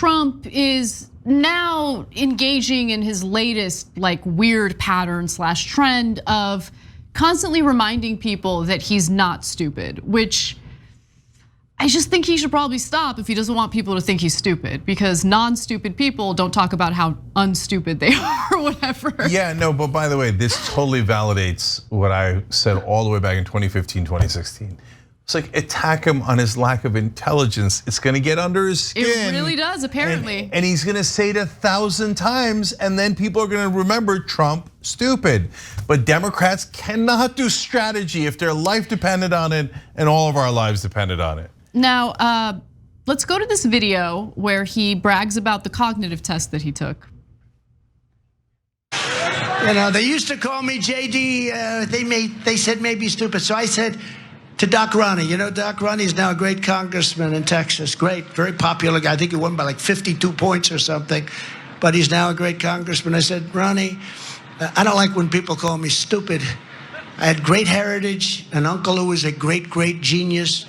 Trump is now engaging in his latest like weird pattern / trend of constantly reminding people that he's not stupid, which I just think he should probably stop if he doesn't want people to think he's stupid, because non-stupid people don't talk about how unstupid they are or whatever. Yeah, no, but by the way, this totally validates what I said all the way back in 2015, 2016. It's like, attack him on his lack of intelligence. It's gonna get under his skin. It really does, apparently. And he's gonna say it 1,000 times, and then people are gonna remember Trump stupid. But Democrats cannot do strategy if their life depended on it and all of our lives depended on it. Now, let's go to this video where he brags about the cognitive test that he took. You know, they used to call me JD, they said maybe stupid. So I said to Doc Ronny, you know, Doc Ronny is now a great congressman in Texas. Great, very popular guy. I think he won by like 52 points or something, but he's now a great congressman. I said, Ronny, I don't like when people call me stupid. I had great heritage, an uncle who was a great, great genius,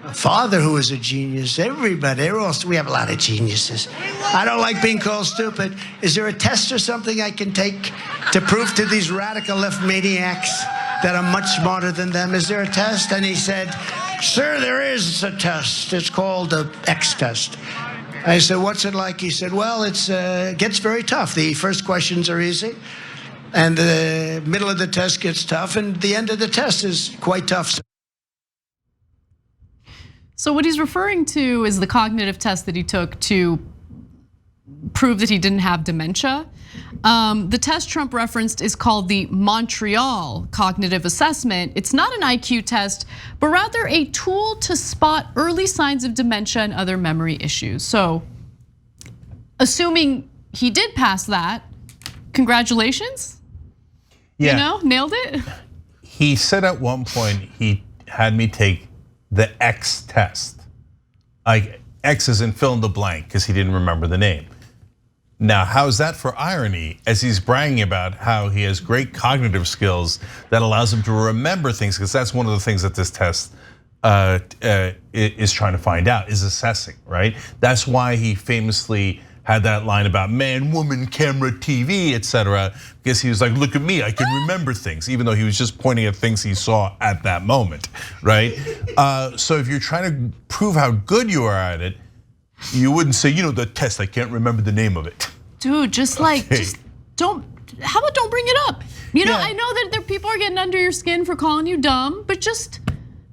a father who was a genius. Everybody, we have a lot of geniuses. I don't like being called stupid. Is there a test or something I can take to prove to these radical left maniacs that I'm much smarter than them? Is there a test? And he said, sir, there is a test. It's called the X test. I said, what's it like? He said, well, it gets very tough. The first questions are easy, and the middle of the test gets tough, and the end of the test is quite tough. So what he's referring to is the cognitive test that he took to prove that he didn't have dementia. The test Trump referenced is called the Montreal Cognitive Assessment. It's not an IQ test, but rather a tool to spot early signs of dementia and other memory issues. So assuming he did pass that, congratulations. Yeah. You know, nailed it. He said at one point he had me take the X test. Like X is in fill in the blank because he didn't remember the name. Now, how's that for irony, as he's bragging about how he has great cognitive skills that allows him to remember things, because that's one of the things that this test is trying to find out, is assessing, right? That's why he famously had that line about man, woman, camera, TV, etc. Because he was like, look at me, I can remember things, even though he was just pointing at things he saw at that moment, right? So if you're trying to prove how good you are at it, you wouldn't say, you know, the test, I can't remember the name of it. Dude, just like, just don't, how about don't bring it up? You know, Yeah. I know that there people are getting under your skin for calling you dumb, but just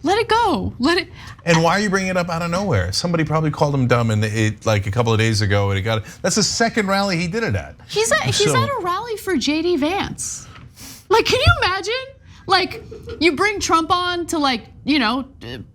let it go, let it. And why are you bringing it up out of nowhere? Somebody probably called him dumb and it like a couple of days ago, and that's the second rally he did it at. He's at a rally for JD Vance. Like, can you imagine? Like, you bring Trump on to like, you know,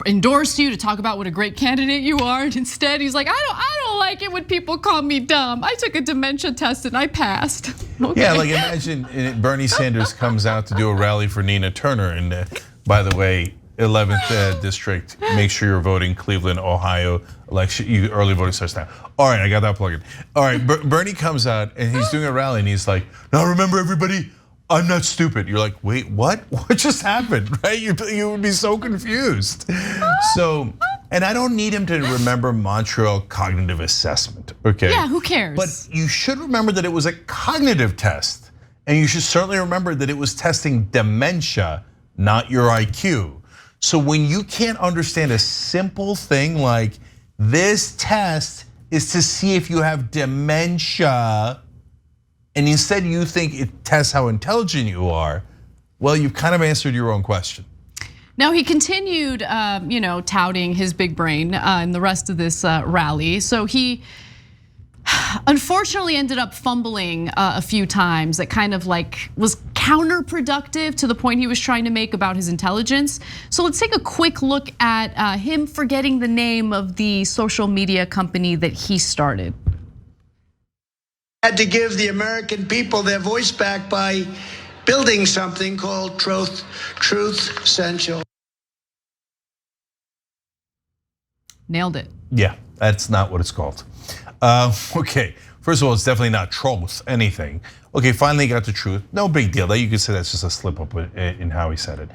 endorse you, to talk about what a great candidate you are, and instead he's like, I don't like it when people call me dumb. I took a dementia test and I passed. Okay. Yeah, like imagine Bernie Sanders comes out to do a rally for Nina Turner, and by the way, 11th district, make sure you're voting Cleveland, Ohio election. Early voting starts now. All right, I got that plugged in. All right, Bernie comes out and he's doing a rally and he's like, now remember everybody, I'm not stupid. You're like, wait, what? What just happened, right? You would be so confused. So, and I don't need him to remember Montreal Cognitive Assessment, okay? Yeah, who cares? But you should remember that it was a cognitive test. And you should certainly remember that it was testing dementia, not your IQ. So when you can't understand a simple thing like this test is to see if you have dementia, and instead you think it tests how intelligent you are, well, you've kind of answered your own question. Now he continued, you know, touting his big brain in the rest of this rally. So he unfortunately ended up fumbling a few times. That kind of like was counterproductive to the point he was trying to make about his intelligence. So let's take a quick look at him forgetting the name of the social media company that he started. Had to give the American people their voice back by building something called Truth Essential. Nailed it. Yeah, that's not what it's called. Okay, first of all, it's definitely not truth anything. Okay, finally got the truth. No big deal. That you could say that's just a slip up in how he said it.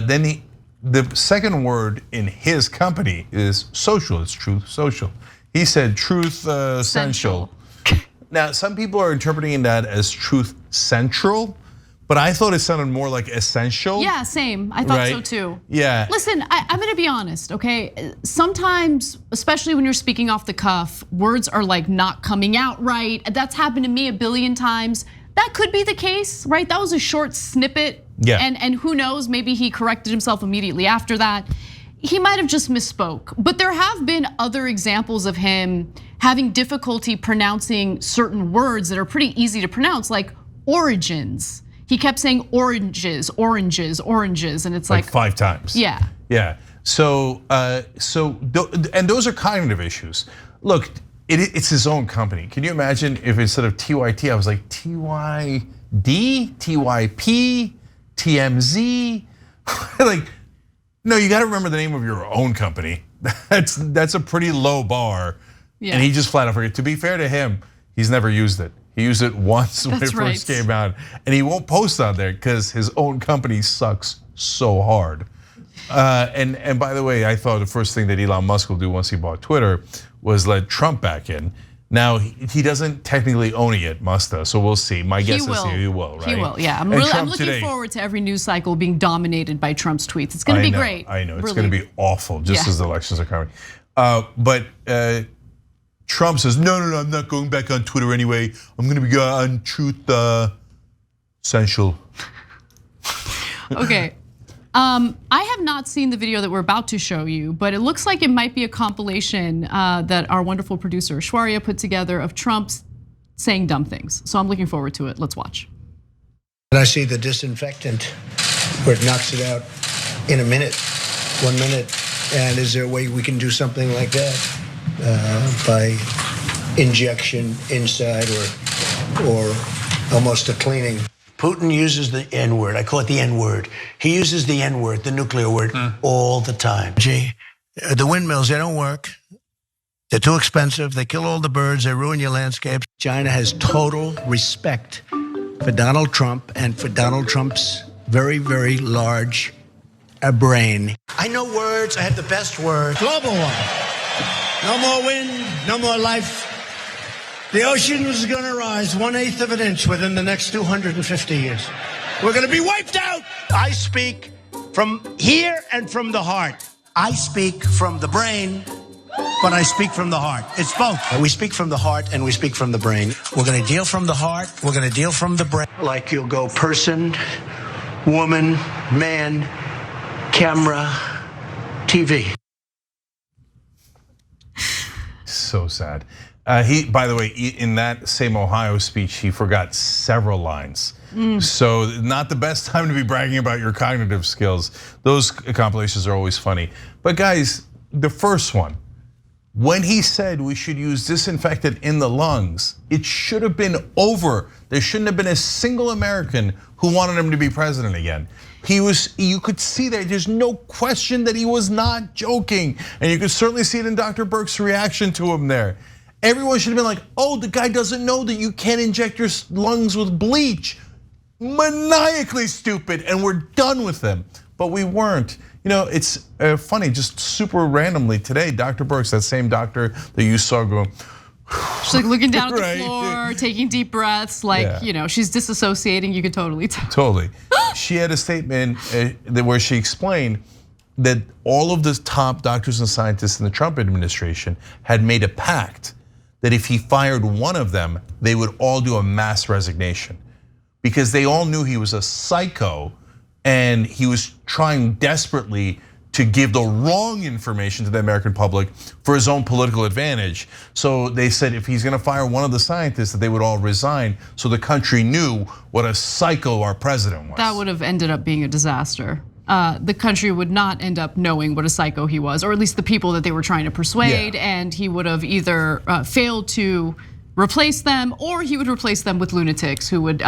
Then the second word in his company is social. It's Truth Social. He said truth essential. Now, some people are interpreting that as truth central, but I thought it sounded more like essential. Yeah, same. I thought so too. Yeah. Listen, I'm gonna be honest, okay? Sometimes, especially when you're speaking off the cuff, words are like not coming out right. That's happened to me a billion times. That could be the case, right? That was a short snippet. Yeah. And who knows, maybe he corrected himself immediately after that. He might have just misspoke, but there have been other examples of him having difficulty pronouncing certain words that are pretty easy to pronounce, like origins. He kept saying oranges, oranges, oranges, and it's like 5 times. Yeah. Yeah. So and those are cognitive issues. Look, it's his own company. Can you imagine if instead of TYT, I was like TYD, TYP, TMZ? Like, no, you got to remember the name of your own company. That's a pretty low bar. Yeah. And he just flat out forgot. To be fair to him, he's never used it. He used it once when it first came out, and he won't post on there because his own company sucks so hard. And by the way, I thought the first thing that Elon Musk will do once he bought Twitter was let Trump back in. Now he doesn't technically own it yet, Musta. So we'll see. My guess is he will, right? He will, yeah. I'm looking forward to every news cycle being dominated by Trump's tweets. It's going to be great. I know it's going to be awful, just as the elections are coming. But Trump says, no, I'm not going back on Twitter anyway. I'm going to be on Truth Essential. Okay. I have not seen the video that we're about to show you, but it looks like it might be a compilation that our wonderful producer Shwarya put together of Trump saying dumb things. So I'm looking forward to it. Let's watch. And I see the disinfectant where it knocks it out in a minute, 1 minute. And is there a way we can do something like that by injection inside or almost a cleaning? Putin uses the N-word. I call it the N-word. He uses the N-word, the nuclear word, all the time. Gee, the windmills, they don't work. They're too expensive. They kill all the birds. They ruin your landscapes. China has total respect for Donald Trump and for Donald Trump's very, very large brain. I know words. I have the best word. Global one. No more wind, no more life. The ocean is going to rise 1/8 of an inch within the next 250 years. We're going to be wiped out. I speak from here and from the heart. I speak from the brain, but I speak from the heart. It's both. We speak from the heart and we speak from the brain. We're going to deal from the heart. We're going to deal from the brain. Like you'll go person, woman, man, camera, TV. So sad. By the way, in that same Ohio speech, he forgot several lines. So not the best time to be bragging about your cognitive skills. Those compilations are always funny. But guys, the first one, when he said we should use disinfectant in the lungs, it should have been over. There shouldn't have been a single American who wanted him to be president again. You could see that there's no question that he was not joking. And you could certainly see it in Dr. Birx's reaction to him there. Everyone should have been like, oh, the guy doesn't know that you can't inject your lungs with bleach. Maniacally stupid, and we're done with them. But we weren't. You know, it's funny, just super randomly today, Dr. Birx, that same doctor that you saw going. She's like looking down at the floor, taking deep breaths, like, she's disassociating, you could totally tell. Totally. She had a statement where she explained that all of the top doctors and scientists in the Trump administration had made a pact that if he fired one of them, they would all do a mass resignation because they all knew he was a psycho and he was trying desperately to give the wrong information to the American public for his own political advantage. So they said if he's gonna fire one of the scientists, that they would all resign so the country knew what a psycho our president was. That would have ended up being a disaster. The country would not end up knowing what a psycho he was, or at least the people that they were trying to persuade, and he would have either failed to replace them, or he would replace them with lunatics who would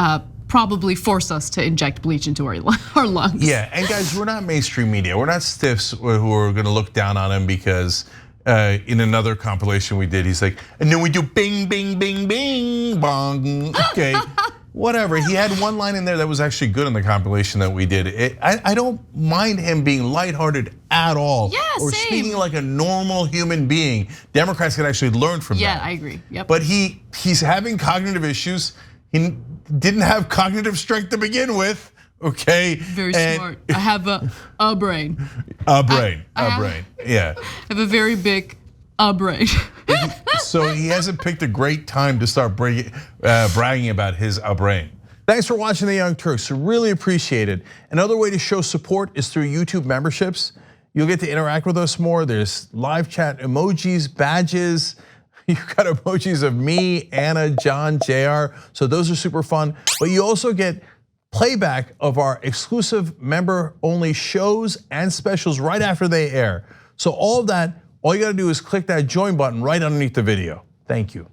probably force us to inject bleach into our lungs. Yeah, and guys, we're not mainstream media. We're not stiffs who are gonna look down on him because in another compilation we did, he's like, and then we do bing, bing, bing, bing, bong, okay. whatever. He had one line in there that was actually good in the compilation that we did. I don't mind him being lighthearted at all. Yeah, or same. speaking like a normal human being. Democrats can actually learn from that. Yeah, I agree. Yep. But he's having cognitive issues. He didn't have cognitive strength to begin with. Okay. Very smart. I have a brain. A brain. Yeah. I have a very big brain. So he hasn't picked a great time to start bragging about his brain. Thanks for watching The Young Turks. Really appreciate it. Another way to show support is through YouTube memberships. You'll get to interact with us more. There's live chat emojis, badges. You've got emojis of me, Anna, John, JR. So those are super fun. But you also get playback of our exclusive member-only shows and specials right after they air. So all of that, all you gotta do is click that join button right underneath the video. Thank you.